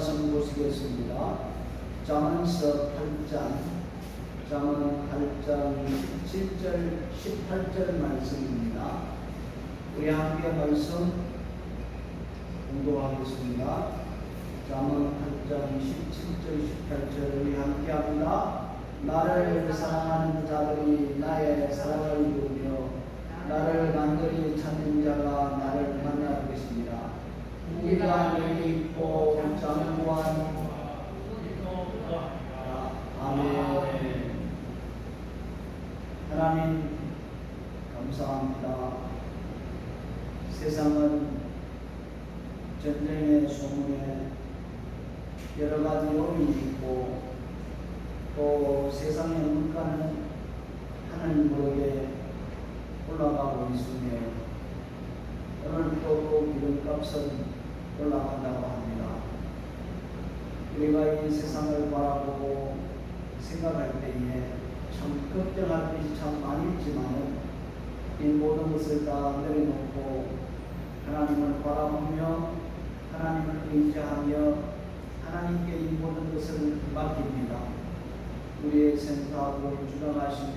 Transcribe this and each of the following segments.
말씀 보시겠습니다. 잠언서 8장 17절 18절 말씀입니다. 우리 함께 말씀 공독하겠습니다. 잠언 8장 17절 18절을 우리 함께 합니다. 나를 사랑하는 자들이 나의 사랑을 이루며 나를 간절히 찾는 자가 나를 만날 것입니다. 우리가 여기 있고 장구한 아멘. 하나님 감사합니다. 세상은 전쟁의 소문에 여러 가지 요인이 있고 또 세상의 물가는 하늘 모르게 올라가고 있으며 오늘 또 기름값은 올라간다고 합니다. 우리가 이 세상을 바라보고 생각할 때에 참 걱정할 것이 참 많이 있지만 이 모든 것을 다 내려놓고 하나님을 바라보며 하나님을 의지하며 하나님께 이 모든 것을 맡깁니다. 우리의 생사하고 주장하시며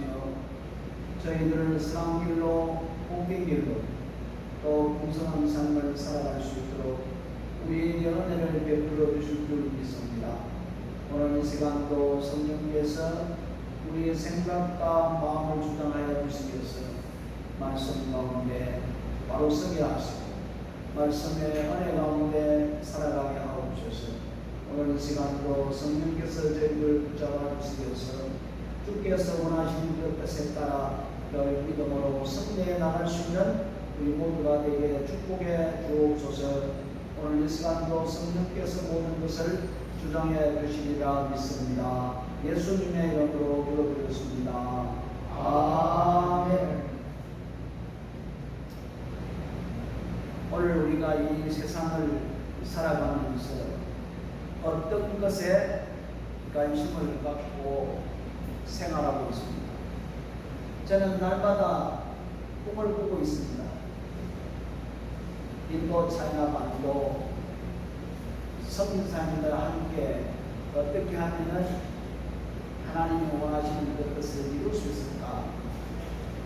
저희들을 사랑길로 복된 또 풍성한 삶을 살아갈 수 있도록 우리에게 은혜를 베풀어 주실 줄 믿습니다. 오늘 이 시간도 성령께서 우리의 생각과 마음을 주장하여 주시겠어 말씀 가운데 바로 서게 하시고 말씀의 은혜 가운데 살아가게 하옵소서. 오늘 이 시간도 성령께서 저희를 붙잡아 주시겠어 주께서 원하시는 그 뜻에 따라 너를 믿음으로 승리해 나갈 수 있는 우리 모두가 되게 축복해 주옵소서. 오늘 이 시간도 성령께서 모든 것을 주장해 주시리라 믿습니다. 예수님의 이름으로 기도드렸습니다. 아멘. 오늘 우리가 이 세상을 살아가면서 어떤 것에 관심을 갖고 생활하고 있습니다. 저는 날마다 꿈을 꾸고 있습니다. 인도 차이나 반도 선교사님들과 함께 어떻게 하면 하나님이 원하시는 그 뜻을 이룰 수 있을까?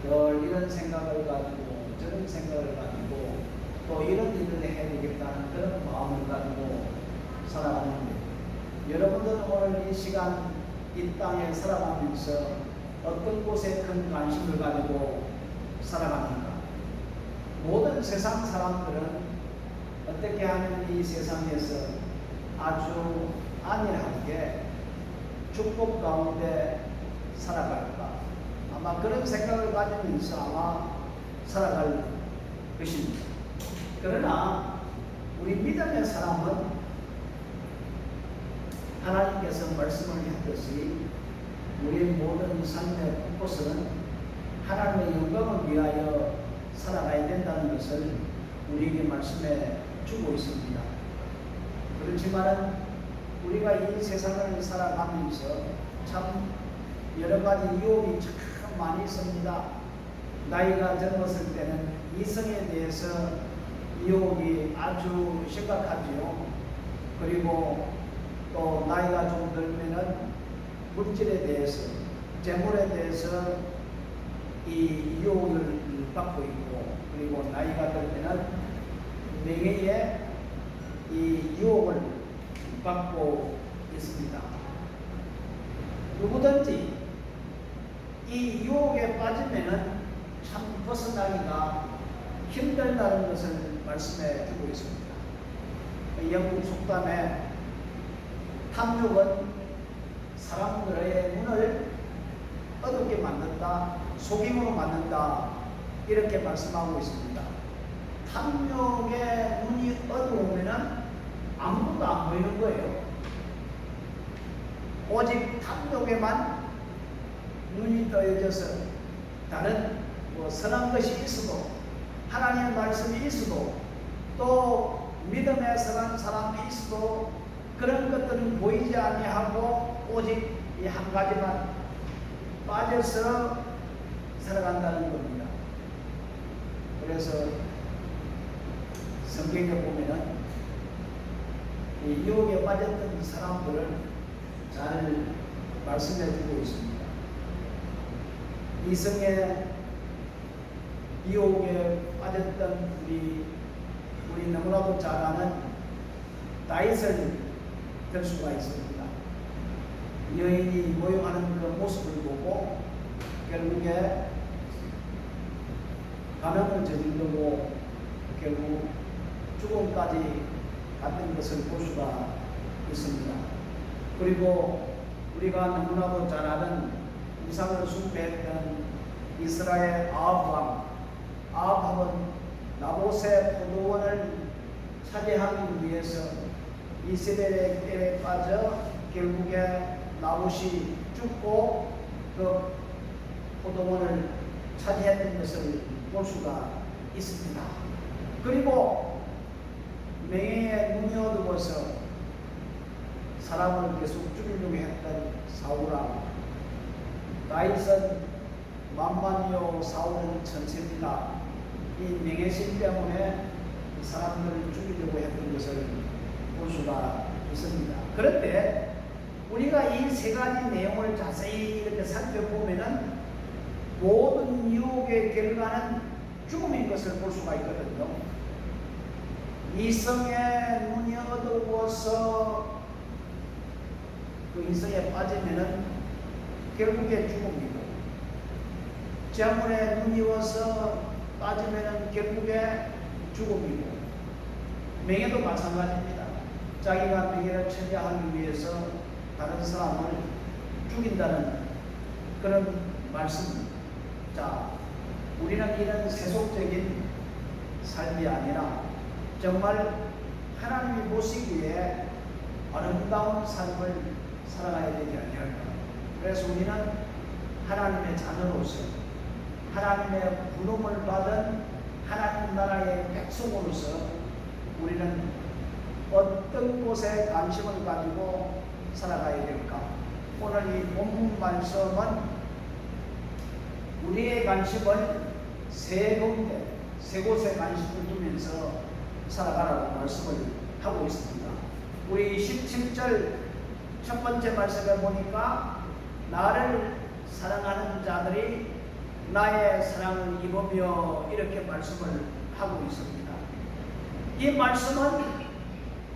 늘 이런 생각을 가지고 저런 생각을 가지고 또 이런 일을 해야 되겠다는 그런 마음을 가지고 살아가는데 여러분들은 오늘 이 시간 이 땅에 살아가면서 어떤 곳에 큰 관심을 가지고 살아갑니까? 모든 세상 사람들은 어떻게 하면 이 세상에서 아주 안일하게 축복 가운데 살아갈까? 아마 그런 생각을 가지면서 아마 살아갈 것입니다. 그러나 우리 믿음의 사람은 하나님께서 말씀을 했듯이 우리의 모든 삶의 곳은 하나님의 영광을 위하여 살아가야 된다는 것을 우리에게 말씀해 주고 있습니다. 그렇지만 우리가 이 세상을 살아가면서 참 여러 가지 유혹이 참 많이 있습니다. 나이가 젊었을 때는 이성에 대해서 유혹이 아주 심각하지요. 그리고 또 나이가 좀 들면은 물질에 대해서, 재물에 대해서 이 유혹을 받고 있고, 그리고 나이가 들면은 명예에 이 유혹을 받고 있습니다. 누구든지 이 유혹에 빠지면은 참 벗어나기가 힘들다는 것을 말씀해 주고 있습니다. 영국 속담에 탐욕은 사람들의 눈을 어둡게 만든다, 속임으로 만든다, 이렇게 말씀하고 있습니다. 탐욕의 눈이 어두우면 아무것도 안 보이는 거예요. 오직 탐욕에만 눈이 떠여져서 다른 선한 것이 있어도 하나님의 말씀이 있어도 또 믿음에 선한 사람이 있어도 그런 것들은 보이지 아니하고 오직 이 한 가지만 빠져서 살아간다는 겁니다. 그래서 성경에 보면은 이 유혹에 빠졌던 사람들을 잘 말씀해 주고 있습니다. 이성의 유혹에 빠졌던 우리 너무나도 잘 아는 다윗을 들 수가 있습니다. 여인이 모욕하는 그 모습을 보고 결국에 간음을 저지르고 결국 죽음까지 갔던 것을 볼 수가 있습니다. 그리고 우리가 너무나도 잘 아는 우상을 숭배했던 이스라엘 아합은 나봇의 포도원을 차지하기 위해서 이세벨에게 빠져 결국에 나봇이 죽고 그 포도원을 차지했던 것을 볼 수가 있습니다. 그리고 맹해에 눈이 어두워서 사람을 계속 죽이려고 했던 사울아, 다윗은 만만이요 사울은 천체입니다. 이 맹해심 때문에 사람들을 죽이려고 했던 것을 볼 수가 있습니다. 그런데 우리가 이 세 가지 내용을 자세히 이렇게 살펴보면은 모든 유혹의 결과는 죽음인 것을 볼 수가 있거든요. 이성의 눈이 어두워서 그 이성에 빠지면은 결국에 죽음이고, 재물에 눈이 어서 빠지면은 결국에 죽음이고, 맹해도 마찬가지입니다. 자기가 맹해를 처리하기 위해서 다른 사람을 죽인다는 그런 말씀. 자, 우리는 이런 세속적인 삶이 아니라 정말 하나님이 보시기에 아름다운 삶을 살아가야 되지 않을까. 그래서 우리는 하나님의 자녀로서, 하나님의 부름을 받은 하나님 나라의 백성으로서 우리는 어떤 곳에 관심을 가지고 살아가야 될까. 오늘 이 본문 말씀은 우리의 관심을 세 곳에 관심을 두면서 살아가라고 말씀을 하고 있습니다. 우리 17절 첫 번째 말씀에 보니까 나를 사랑하는 자들이 나의 사랑을 입으며 이렇게 말씀을 하고 있습니다. 이 말씀은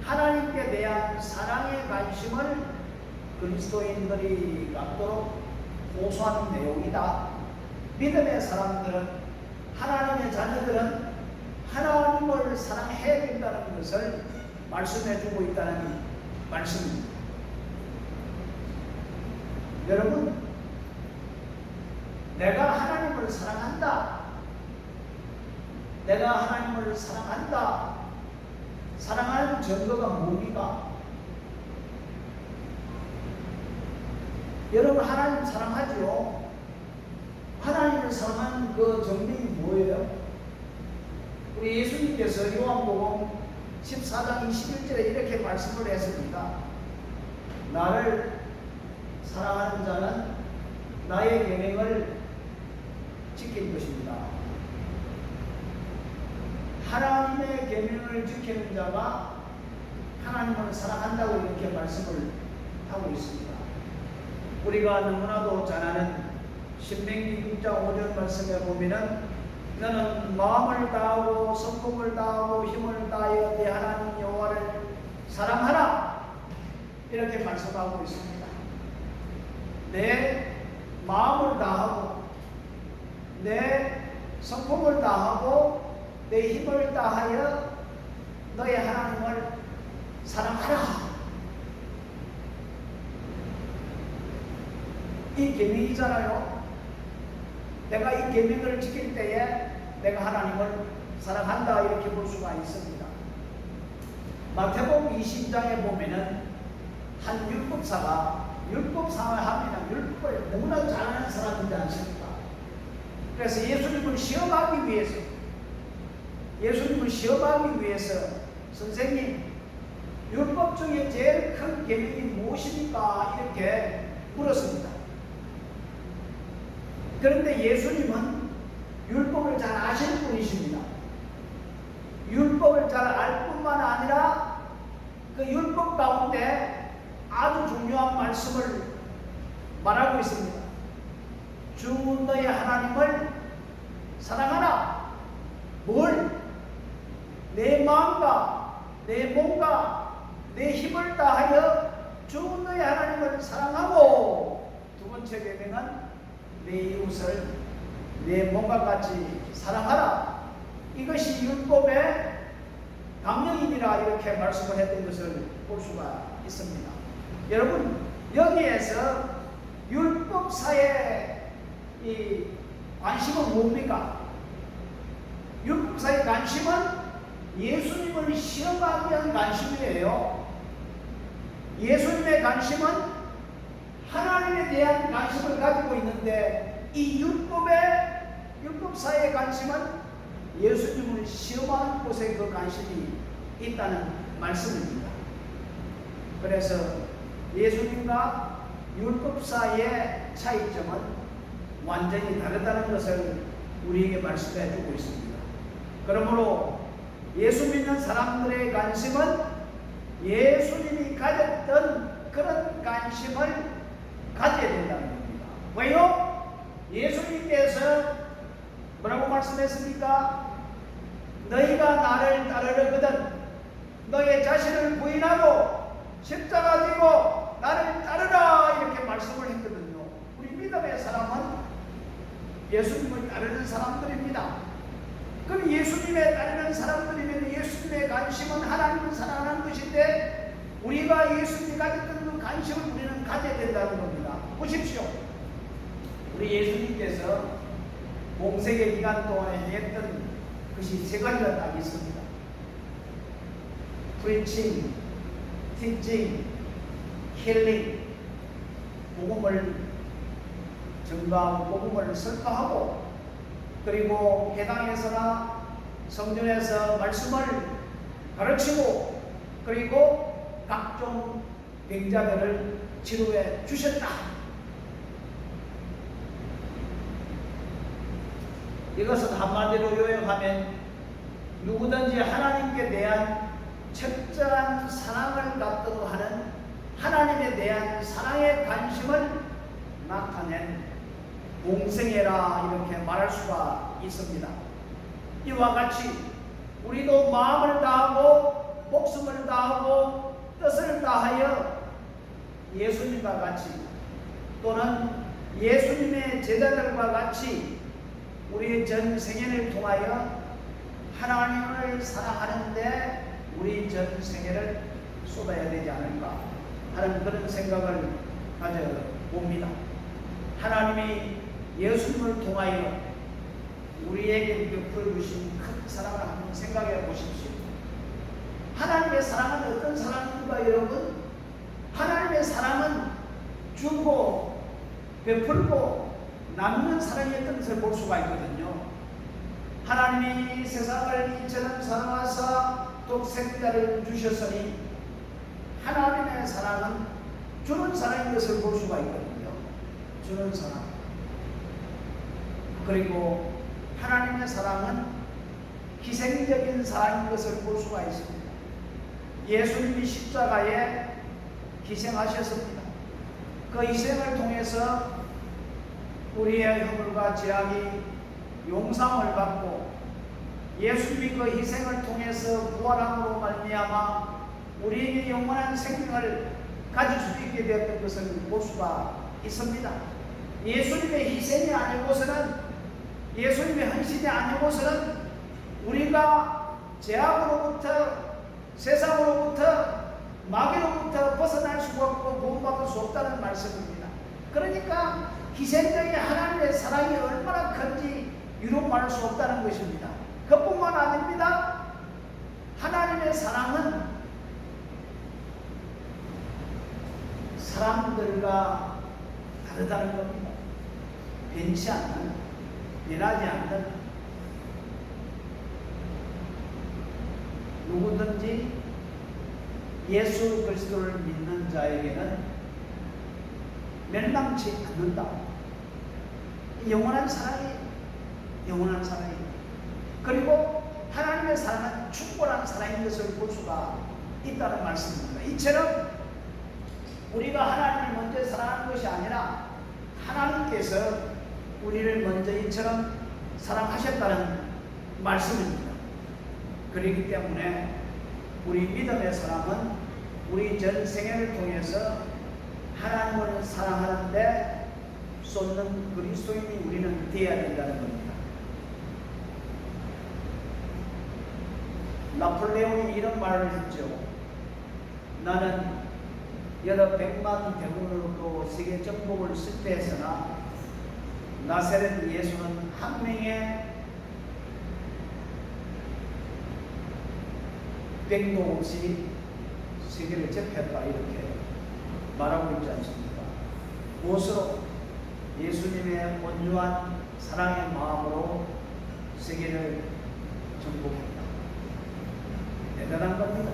하나님께 대한 사랑의 관심을 그리스도인들이 갖도록 호소하는 내용이다. 믿음의 사람들은, 하나님의 자녀들은 하나님을 사랑해야 된다는 것을 말씀해 주고 있다는 말씀입니다. 여러분, 내가 하나님을 사랑한다. 내가 하나님을 사랑한다. 사랑하는 증거가 뭡니까? 여러분, 하나님 사랑하죠? 하나님을 사랑하는 그 정명이 뭐예요? 우리 예수님께서 요한복음 14장 21절에 이렇게 말씀을 했습니다. 나를 사랑하는 자는 나의 계명을 지킬 것입니다. 하나님의 계명을 지키는 자가 하나님을 사랑한다고 이렇게 말씀을 하고 있습니다. 우리가 너무나도 잘 아는 신명기 6장 5절 말씀에 보면은 너는 마음을 다하고 성품을 다하고 힘을 다하여 내 하나님 여호와를 사랑하라 이렇게 말씀하고 있습니다. 내 마음을 다하고 내 성품을 다하고 내 힘을 다하여 너의 하나님을 사랑하라. 이 계명이잖아요. 내가 이 계명을 지킬 때에 내가 하나님을 사랑한다 이렇게 볼 수가 있습니다. 마태복음 20장에 보면은 한 율법사가 율법상을 하면 율법을 너무나 잘하는 사람인지 않습니까? 그래서 예수님을 시험하기 위해서 선생님 율법 중에 제일 큰 계명이 무엇입니까? 이렇게 물었습니다. 그런데 예수님은 율법을 잘 아시는 분이십니다. 율법을 잘 알 뿐만 아니라 그 율법 뭘? 내 마음과 내 몸과 내 힘을 다하여 주 너의 하나님을 사랑하고, 두 번째 계명은 내 이웃을 내 몸과 같이 사랑하라. 이것이 율법의 강령이니라, 이렇게 말씀을 했던 것을 볼 수가 있습니다. 여러분, 여기에서 율법사의 이 관심은 뭡니까? 율법사의 관심은 예수님을 시험하기 위한 관심이에요. 예수님의 관심은 하나님에 대한 관심을 가지고 있는데, 이 율법사의 관심은 예수님을 시험하는 곳에 그 관심이 있다는 말씀입니다. 그래서 예수님과 율법사의 차이점은 완전히 다르다는 것을 우리에게 말씀해 주고 있습니다. 그러므로 예수 믿는 사람들의 관심은 예수님이 가졌던 그런 관심을 가져야 된다는 겁니다. 왜요? 예수님께서 뭐라고 말씀했습니까? 너희가 나를 따르려거든 너의 자신을 부인하고 십자가 지고 나를 따르라, 이렇게 말씀을 했거든요. 우리 믿음의 사람은 예수님을 따르는 사람들입니다. 그럼 예수님에 따르는 사람들이면 예수님의 관심은 하나님을 사랑하는 것인데, 우리가 예수님이 가졌던 그 관심을 우리는 가져야 된다는 겁니다. 보십시오. 우리 예수님께서 공생의 기간 동안에 했던 것이 세 가지가 딱 있습니다. preaching, teaching, healing. 복음을 전가하고 복음을 설파하고, 그리고 회당에서나 성전에서 말씀을 가르치고, 그리고 각종 병자들을 치료해 주셨다. 이것은 한마디로 요약하면 누구든지 하나님께 대한 철저한 사랑을 갖도록 하는, 하나님에 대한 사랑의 관심을 나타낸 공생애라, 이렇게 말할 수가 있습니다. 이와 같이 우리도 마음을 다하고 목숨을 다하고 뜻을 다하여 예수님과 같이, 또는 예수님의 제자들과 같이 우리의 전 생애를 통하여 하나님을 사랑하는데 우리 전 생애를 쏟아야 되지 않을까 하는 그런 생각을 가져봅니다. 하나님이 예수님을 통하여 우리에게 베풀어 주신 큰 사랑을 한번 생각해 보십시오. 하나님의 사랑은 어떤 사랑입니까, 여러분? 하나님의 사랑은 주고 베풀고 나누는 사랑이었던 것을 볼 수가 있거든요. 하나님이 세상을 이처럼 사랑하사 독생자를 주셨으니 하나님의 사랑은 주는 사랑인 것을 볼 수가 있거든요. 주는 사랑. 그리고 하나님의 사랑은 희생적인 사랑인 것을 볼 수가 있습니다. 예수님이 십자가에 희생하셨습니다. 그 희생을 통해서 우리의 허물과 죄악이 용서를 받고, 예수님이 그 희생을 통해서 부활함으로 말미암아 우리에게 영원한 생명을 가질 수 있게 되었던 것을 볼 수가 있습니다. 예수님의 희생이 아니고서는, 예수님의 헌신이 아니고서는 우리가 죄악으로부터, 세상으로부터, 마귀로부터 벗어날 수가 없고 구원받을 수 없다는 말씀입니다. 그러니까 희생적인 하나님의 사랑이 얼마나 큰지 유로 말할 수 없다는 것입니다. 그뿐만 아닙니다. 하나님의 사랑은 사람들과 다르다는 겁니다. 변치 않는, 변하지 않는, 누구든지 예수 그리스도를 믿는 자에게는 멸망치 않는다. 영원한 사랑이, 영원한 사랑입니다. 그리고 하나님의 사랑은 충분한 사랑인 것을 볼 수가 있다는 말씀입니다. 이처럼 우리가 하나님을 먼저 사랑하는 것이 아니라 하나님께서 우리를 먼저 이처럼 사랑하셨다는 말씀입니다. 그렇기 때문에 우리 믿음의 사람은 우리 전생애를 통해서 하나님을 사랑하는데 쏟는 그리스도인이 우리는 되어야 된다는 겁니다. 나폴레옹이 이런 말을 했죠. 나는 여러 백만 대군으로 세계 정복을 실패했으나 나사렛 예수는 한 명의 백도 없이 세계를 접했다 이렇게 말하고 있지 않습니까? 무엇으로? 예수님의 온유한 사랑의 마음으로 세계를 정복했다. 대단한 겁니다.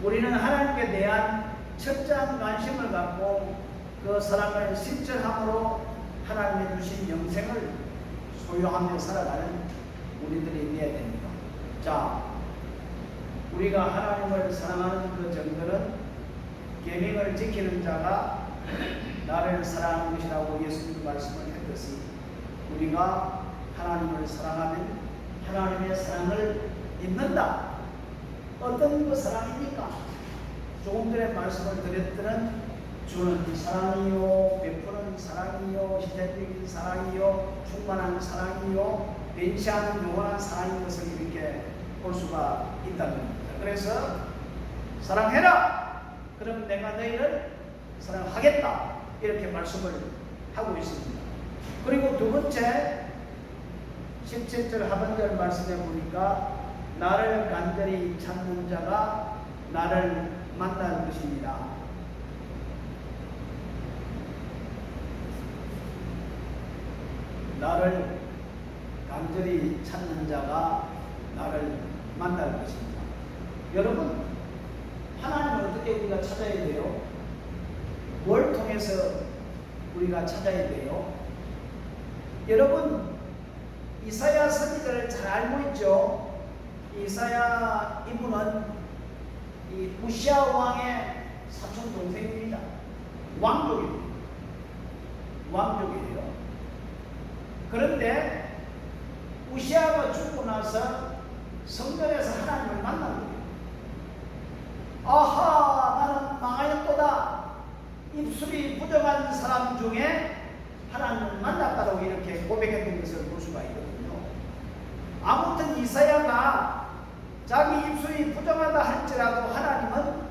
우리는 하나님께 대한 철저한 관심을 갖고 그 사랑을 실천함으로 하나님이 주신 영생을 소유하며 살아가는 우리들이 되어야 됩니다. 자, 우리가 하나님을 사랑하는 그 정도는 계명을 지키는 자가 나를 사랑하는 것이라고 예수님이 말씀을 했듯이 우리가 하나님을 사랑하면 하나님의 사랑을 입는다. 어떤 그 사랑입니까? 조금 전에 말씀을 드렸던 주는 사랑이요, 베푸는 사랑이요, 희생적인 사랑이요, 충만한 사랑이요, 변치하는 영원한 사랑인 것을 이렇게 볼 수가 있다는 겁니다. 그래서 사랑해라! 그럼 내가 너희를 사랑하겠다. 이렇게 말씀을 하고 있습니다. 그리고 두 번째 17절 하반절 말씀에 보니까 나를 간절히 찾는 자가 나를 만날 것입니다. 나를 간절히 찾는 자가 나를 만날 것입니다. 여러분, 하나님을 어떻게 우리가 찾아야 돼요? 뭘 통해서 우리가 찾아야 돼요? 여러분, 이사야 선지자를 잘 알고 있죠? 이사야 이분은 이 우시아 왕의 사촌 동생입니다. 왕족이에요. 그런데 우시아가 죽고 나서 성전에서 하나님을 만난 거예요. 아하, 나는 망하였도다. 입술이 부정한 사람 중에 하나님을 만났다고 이렇게 고백했던 것을 볼 수가 있거든요. 아무튼 이사야가 자기 입술이 부정하다 할지라도 하나님은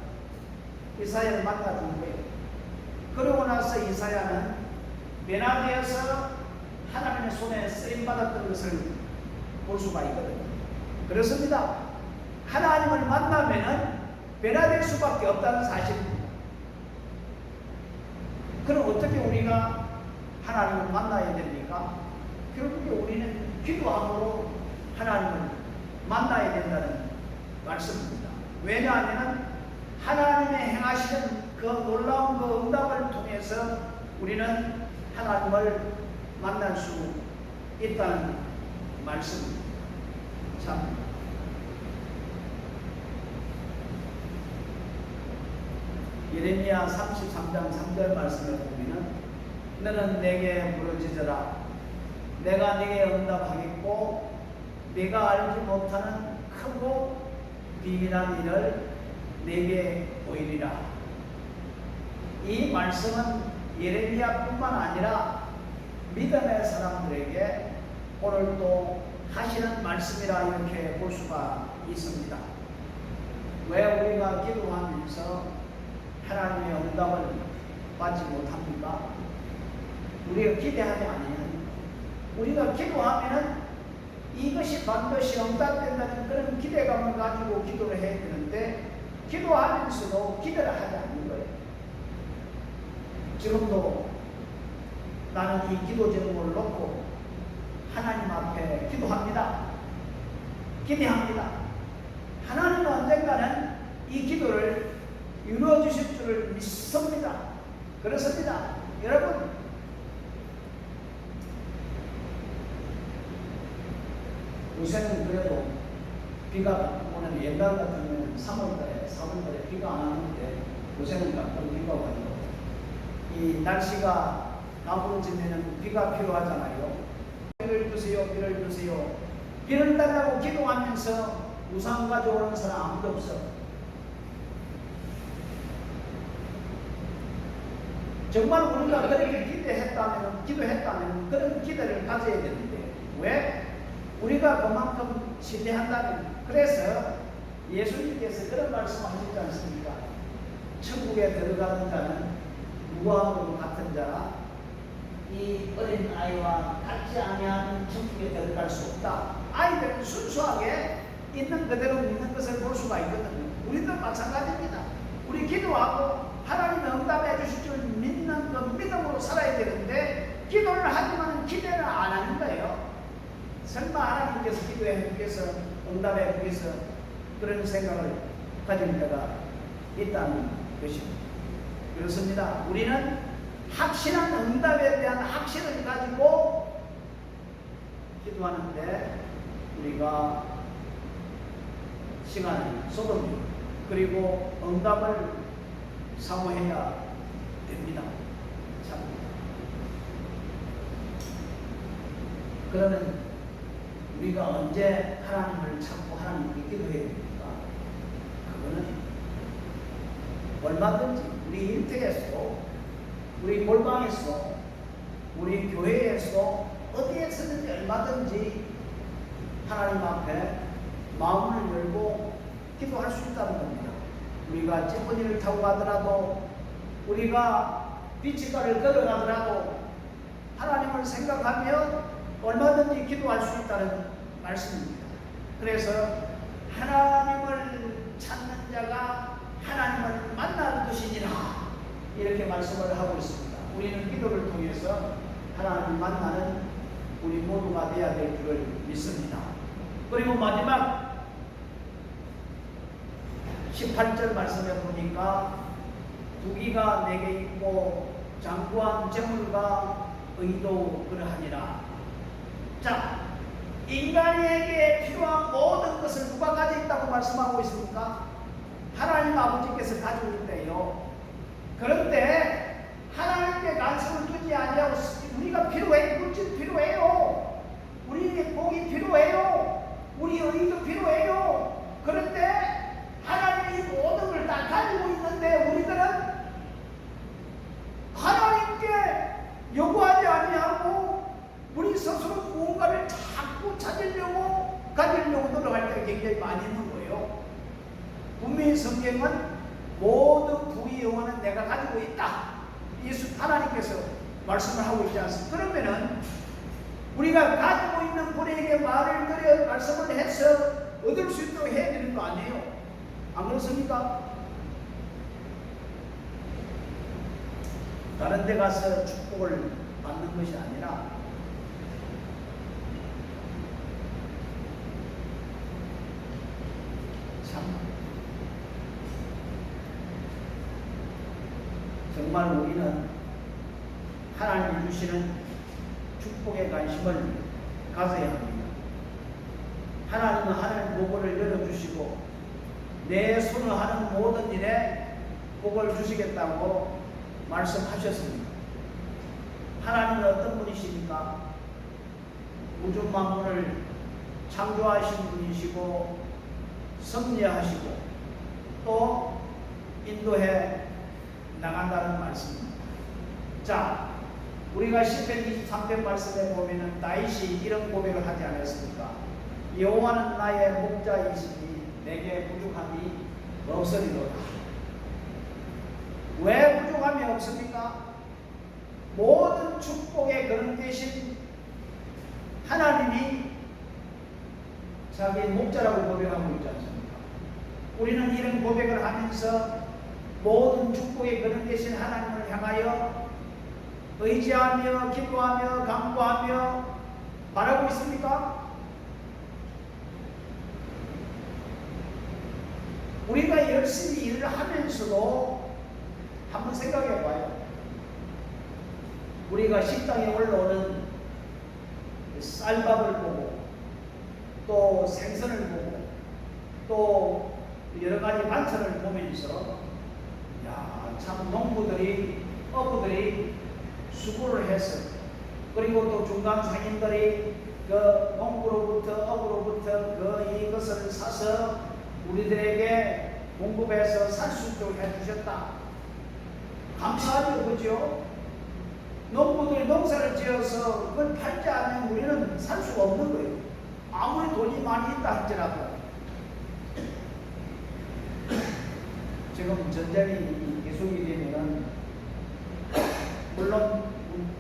이사야를 만나준 거예요. 그러고 나서 이사야는 베나드에서 하나님의 손에 쓰임받았던 것을 볼 수가 있거든요. 그렇습니다. 하나님을 만나면은 변화될 수밖에 없다는 사실입니다. 그럼 어떻게 우리가 하나님을 만나야 됩니까? 결국에 우리는 기도함으로 하나님을 만나야 된다는 말씀입니다. 왜냐하면 하나님의 행하시는 그 놀라운 그 응답을 통해서 우리는 하나님을 만날 수 있다는 말씀입니다. 참, 예레미야 33장 3절 말씀에 보면은 너는 내게 부르짖으라 내가 네게 응답하겠고 네가 알지 못하는 크고 비밀한 일을 네게 보이리라. 이 말씀은 예레미야뿐만 아니라 믿음의 사람들에게 오늘도 하시는 말씀이라 이렇게 볼 수가 있습니다. 왜 우리가 기도하면서 하나님의 응답을 받지 못합니까? 우리가 기대하지 않으면, 우리가 기도하면은 이것이 반드시 응답된다는 그런 기대감을 가지고 기도를 해야 되는데 기도하면서도 기대를 하지 않는 거예요. 지금도 나는 이 기도 제목을 놓고 하나님 앞에 기도합니다. 기대합니다. 하나님은 언젠가는 이 기도를 이루어 주실 줄을 믿습니다. 그렇습니다. 여러분, 요새는 그래도 비가 오는 옛날 같으면 3월달에 4월달에 비가 안 오는데 요새는 가끔 비가 와요. 이 날씨가 가부러지면 비가 필요하잖아요. 비를 주세요, 비를 주세요. 비를 달라고 기도하면서 우산 가져오는 사람 아무도 없어. 정말 우리가 그렇게 기도했다면 그런 기대를 가져야 되는데 왜? 우리가 그만큼 신뢰한다면. 그래서 예수님께서 그런 말씀하시지 않습니까? 천국에 들어가는 자는 무화과로 같은 자라 이 어린 아이와 같지 아니하면 천국에 들어갈 수 없다. 아이들은 순수하게 있는 그대로 믿는 것을 볼 수가 있거든요. 우리도 마찬가지입니다. 우리 기도하고 하나님이 응답해 주실 줄 믿는 그 믿음으로 살아야 되는데 기도를 하지만 기대를 안 하는 거예요. 설마 하나님께서 기도해 주께서 응답해 주께서 그런 생각을 가질 때가 있다는 것입니다. 그렇습니다. 우리는 확실한 응답에 대한 확신을 가지고 기도하는데 우리가 시간을 쏟습니다. 그리고 응답을 사모해야 됩니다. 참. 그러면 우리가 언제 하나님을 찾고 하나님께 기도해야 됩니까? 그거는 얼마든지 우리 일터에서, 우리 골방에서, 우리 교회에서, 어디에서든지 얼마든지 하나님 앞에 마음을 열고 기도할 수 있다는 겁니다. 우리가 찌꺼기를 타고 가더라도, 우리가 빛가를 걸어가더라도 하나님을 생각하며 얼마든지 기도할 수 있다는 말씀입니다. 그래서 하나님을 찾는 자가 하나님을 만날 것이니라 이렇게 말씀을 하고 있습니다. 우리는 기도를 통해서 하나님을 만나는 우리 모두가 되어야 될 줄을 믿습니다. 그리고 마지막 18절 말씀에 보니까 부귀가 내게 있고 장구한 재물과 의도 그러하니라. 자, 인간에게 필요한 모든 것을 누가 가지고 있다고 말씀하고 있습니까? 하나님 아버지께서 가지고 있대요. 그런데 하나님께 관심을 두지 아니하고 우리가 필요해, 물질 필요해요. 우리에게 복이 필요해요. 우리 의도 필요해요. 그런데 하나님이 모든 걸 다 가지고 있는데 우리들은 하나님께 요구하지 아니하고 우리 스스로 무언가를 자꾸 찾으려고 가지려고 노력할 때가 굉장히 많이 있는 거예요. 분명히 성경은 모든 부의 영혼은 내가 가지고 있다. 예수 하나님께서 말씀을 하고 있지 않습니까? 그러면은 우리가 가지고 있는 분에게 말을 드려 말씀을 해서 얻을 수 있도록 해야 되는 거 아니에요? 안 그렇습니까? 다른 데 가서 축복을 받는 것이 아니라 참 정말 우리는 하나님이 주시는 축복에 관심을 가져야 합니다. 하나님은 하늘 복을 열어주시고 내 손을 하는 모든 일에 복을 주시겠다고 말씀하셨습니다. 하나님은 어떤 분이십니까? 우주 만물을 창조하신 분이시고 섭리하시고 또 인도해 나간다는 말씀입니다. 자, 우리가 시편 23편 말씀에 보면은 다윗이 이런 고백을 하지 않았습니까? 여호와는 나의 목자이시니 내게 부족함이 없으리로다. 왜 부족함이 없습니까? 모든 축복의 근원 되신 하나님이 자기 목자라고 고백하고 있지 않습니까? 우리는 이런 고백을 하면서 모든 축복의 근원 되신 하나님을 향하여 의지하며 기도하며 간구하며 바라고 있습니까? 우리가 열심히 일을 하면서도 한번 생각해 봐요. 우리가 식당에 올라오는 쌀밥을 보고 또 생선을 보고 또 여러 가지 반찬을 보면서 야, 참 농부들이 어부들이 수고를 해서 그리고 또 중간 상인들이 그 농부로부터 어부로부터 이것을 사서 우리들에게 공급해서 살 수 있도록 해주셨다. 감사하죠, 그죠? 농부들이 농사를 지어서 그걸 팔지 않으면 우리는 살 수가 없는 거예요. 아무리 돈이 많이 있다 할지라도. 지금 전쟁이 계속이 되면은 물론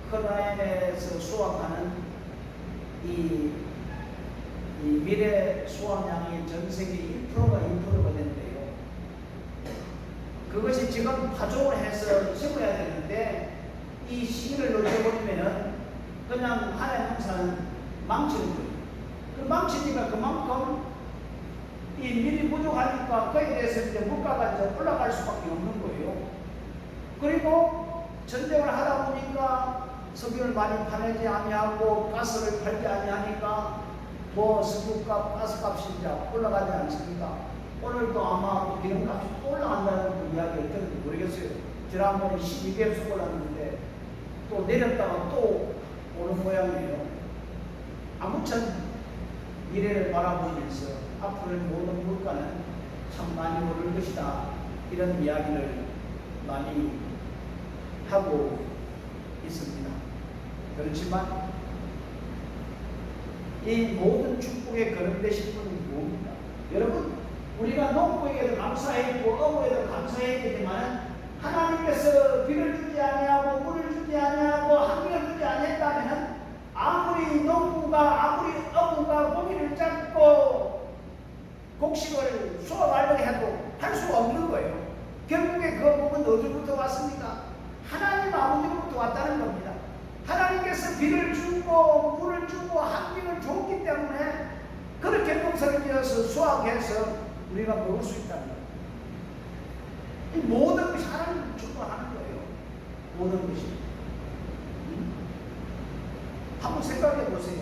우크라이나에서 수확하는 이 미래 수확량이 전 세계 1%가 된대요. 그것이 지금 파종을 해서 심어야 되는데 이 시기를 놓쳐버리면은 그냥 한 해 농사는 망치는 거예요. 그 망치니까 그만큼 이 밀이 부족하니까 거기에 대해서 이제 물가가 이제 올라갈 수밖에 없는 거예요. 그리고 전쟁을 하다 보니까 석유를 많이 파내지 아니하고 가스를 팔지 아니하니까 뭐 석유값, 가스값이 이제 올라가지 않습니까? 오늘도 아마 기름값이 또 올라간다는 이야기를 들었는지 모르겠어요. 지난번에 12배속 올랐는데 또 내렸다가 또 오는 모양이에요. 아무튼 미래를 바라보면서 앞으로의 모든 물가는 참 많이 오를 것이다. 이런 이야기를 많이 하고 있습니다. 그렇지만 이 모든 축복에 거듭되신 분이 뭡니까? 여러분, 우리가 농부에게도 감사했고 어부에도 감사했지만 하나님께서 비를 주지 아니하고 물을 주지 아니하고 한기를 주지 아니했다면 아무리 농부가 아무리 어부가 고기를 잡고 곡식을 수확하려고 해도 할 수가 없는 거예요. 결국에 그 복은 어디로부터 왔습니까? 하나님 아버지로부터 왔다는 겁니다. 하나님께서 비를 주고 물을 주고 한기를 줬기 때문에 그렇게 농사를 지어서 수확해서 우리가 먹을 수 있다는 거예요. 이 모든 것이 하나님 주도하는 거예요. 모든 것이. 한번 생각해 보세요.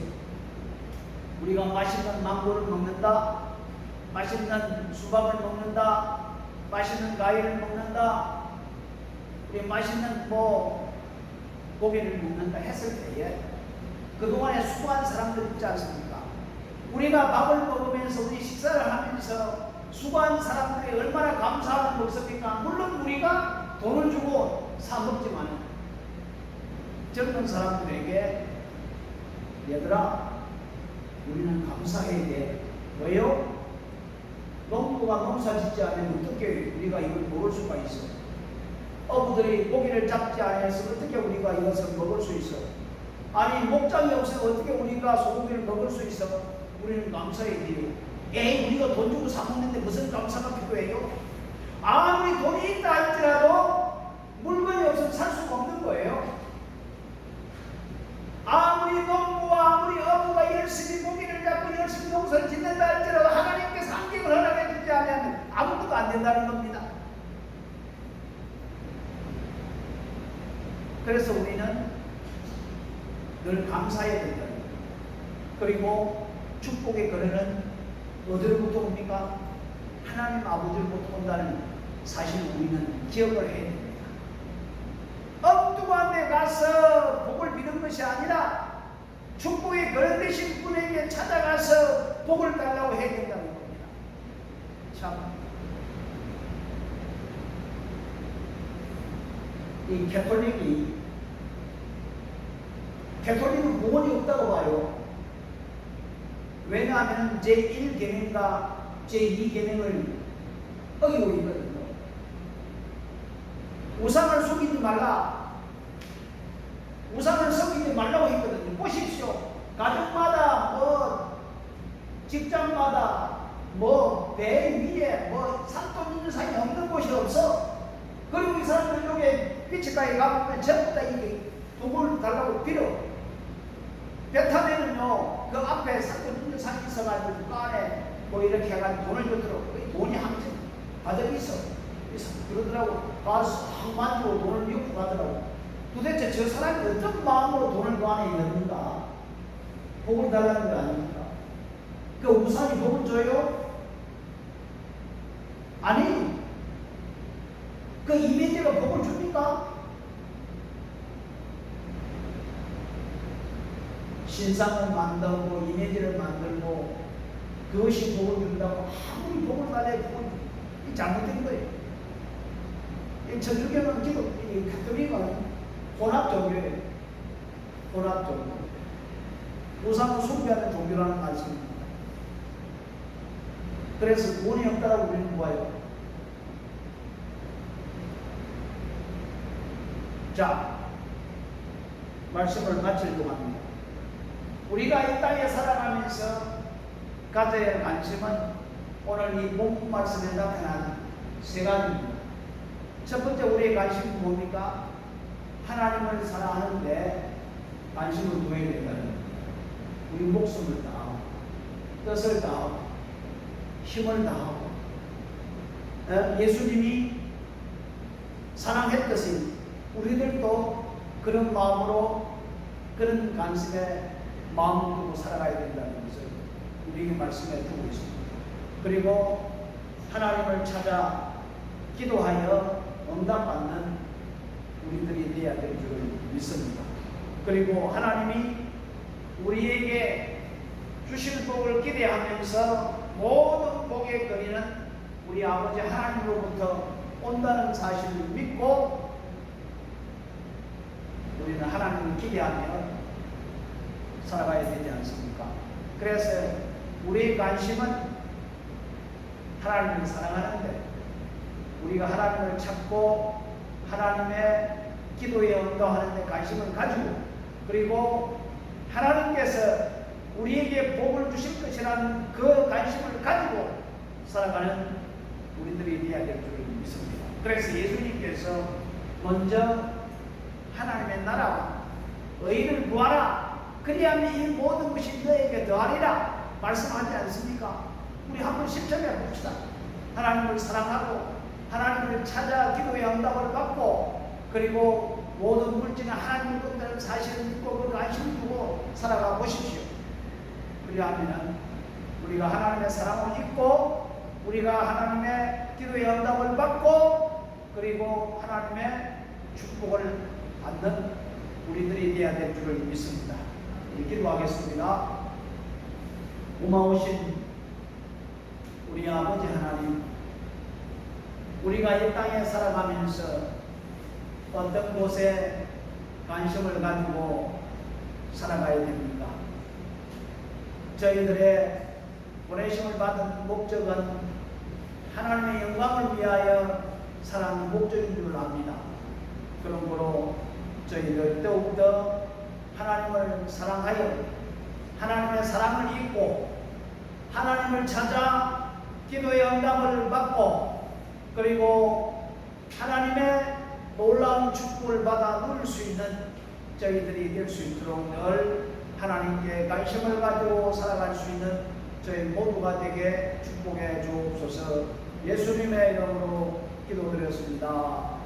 우리가 맛있는 망고를 먹는다, 맛있는 수박을 먹는다, 맛있는 과일을 먹는다, 우리 맛있는 고기를 먹는다 했을 때에 그동안에 수고한 사람들 있지 않습니까? 우리가 밥을 먹으면서 우리 식사를 하면서 수고한 사람들이 얼마나 감사하는 모습입니까? 물론 우리가 돈을 주고 사 먹지만 젊은 사람들에게 얘들아 우리는 감사해야 돼. 왜요? 농부가 농사 짓지 않으면 어떻게 우리가 이걸 먹을 수가 있어? 어부들이 고기를 잡지 않아서 어떻게 우리가 이것을 먹을 수 있어? 아니 목장이 없으면 어떻게 우리가 소고기를 먹을 수 있어? 우리는 감사해야 돼요. 우리가 돈 주고 사 먹는데 무슨 감사가 필요해요? 아무리 돈이 있다 할지라도 물건이 없으면 살 수가 없는 거예요. 아무리 농부와 아무리 어부가 열심히 고기를 잡고 열심히 농사를 짓는다 할지라도 하나님께서 한경을 허락해 주지 않으면 아무것도 안 된다는 겁니다. 그래서 우리는 늘 감사해야 된다. 그리고 축복의 거래는 어디로부터 옵니까? 하나님 아버지로부터 온다는 사실을 우리는 기억을 해야 됩니다. 엉뚱한 데 가서 복을 비는 것이 아니라 축복의 거래되신 분에게 찾아가서 복을 달라고 해야 된다는 겁니다. 참, 이 개톨릭은 구원이 없다고 봐요. 왜냐하면 제1계명과 제2계명을 어기고 있거든요. 우상을 속이지 말라. 우상을 속이지 말라고 했거든요. 보십시오. 가정마다 직장마다 배 위에 산돈 있는 산이 없는 곳이 없어. 그리고 이 사람들 쪽에 비치가에 가보면 전부 다 이게 돈을 달라고 빌어. 배 타면은요, 그 앞에 산돈 있는 산이 있어가지고 그 안에 이렇게 해가지고 돈을 줬더라고. 돈이 항상 가득 있어. 그러더라고. 가서 만지고 돈을 넣고 가더라고. 도대체 저 사람이 어떤 마음으로 돈을 그 안에 넣는가? 복을 달라는 거 아닙니까? 그 우상이 복을 줘요? 아니, 그 이미지가 복을 줍니까? 신상을 만들고 이미지를 만들고 그것이 복을 준다고 아무리 복을 달래 복은 잘못된 거예요. 이 천주교는 이 가톨릭은 혼합 종교예요. 혼합 종교. 우상을 숭배하는 종교라는 말씀입니다. 그래서 구원이 없다라고 우리는 보아요. 자, 말씀을 마치려고 합니다. 우리가 이 땅에 살아가면서 가져야 할 관심은 오늘 이 본문 말씀에 나타난 세 가지입니다. 첫 번째 우리의 관심은 뭡니까? 하나님을 사랑하는데 관심을 두어야 된다는 겁니다. 우리 목숨을 다하고 뜻을 다하고 힘을 다하고 예수님이 사랑했듯이 우리들도 그런 마음으로 그런 관심에 마음을 두고 살아가야 된다는 것을 우리에게 말씀해 두고 있습니다. 그리고 하나님을 찾아 기도하여 응답받는 우리들이 되어야 될 줄을 믿습니다. 그리고 하나님이 우리에게 주실 복을 기대하면서 모든 복의 근원은 우리 아버지 하나님으로부터 온다는 사실을 믿고 우리는 하나님을 기대하며 살아가야 되지 않습니까? 그래서 우리의 관심은 하나님을 사랑하는데 우리가 하나님을 찾고 하나님의 기도에 응답하는 데 관심을 가지고 그리고 하나님께서 우리에게 복을 주실 것이라는 그 관심을 가지고 살아가는 우리들이 되어야 될 줄을 믿습니다. 그래서 예수님께서 먼저 하나님의 나라와 의를 구하라. 그리하면 이 모든 것이 너에게 더하리라 말씀하지 않습니까? 우리 한번 실천해 봅시다. 하나님을 사랑하고 하나님을 찾아 기도의 응답을 받고 그리고 모든 물질은 하나님을 건다는 사실을 믿고 그 관심을 두고 살아가 보십시오. 그리하면 우리가 하나님의 사랑을 잊고 우리가 하나님의 기도의 응답을 받고 그리고 하나님의 축복을 받는 우리들이 되어야 될 줄을 믿습니다. 기도하겠습니다. 고마우신 우리 아버지 하나님, 우리가 이 땅에 살아가면서 어떤 곳에 관심을 가지고 살아가야 됩니까? 저희들의 보내심을 받은 목적은 하나님의 영광을 위하여 사는 목적인 줄 압니다. 그러므로 저희들 더욱더 하나님을 사랑하여 하나님의 사랑을 잊고 하나님을 찾아 기도의 응답을 받고 그리고 하나님의 놀라운 축복을 받아 누릴 수 있는 저희들이 될 수 있도록 늘 하나님께 관심을 가지고 살아갈 수 있는 저희 모두가 되게 축복해 주옵소서. 예수님의 이름으로 기도드렸습니다.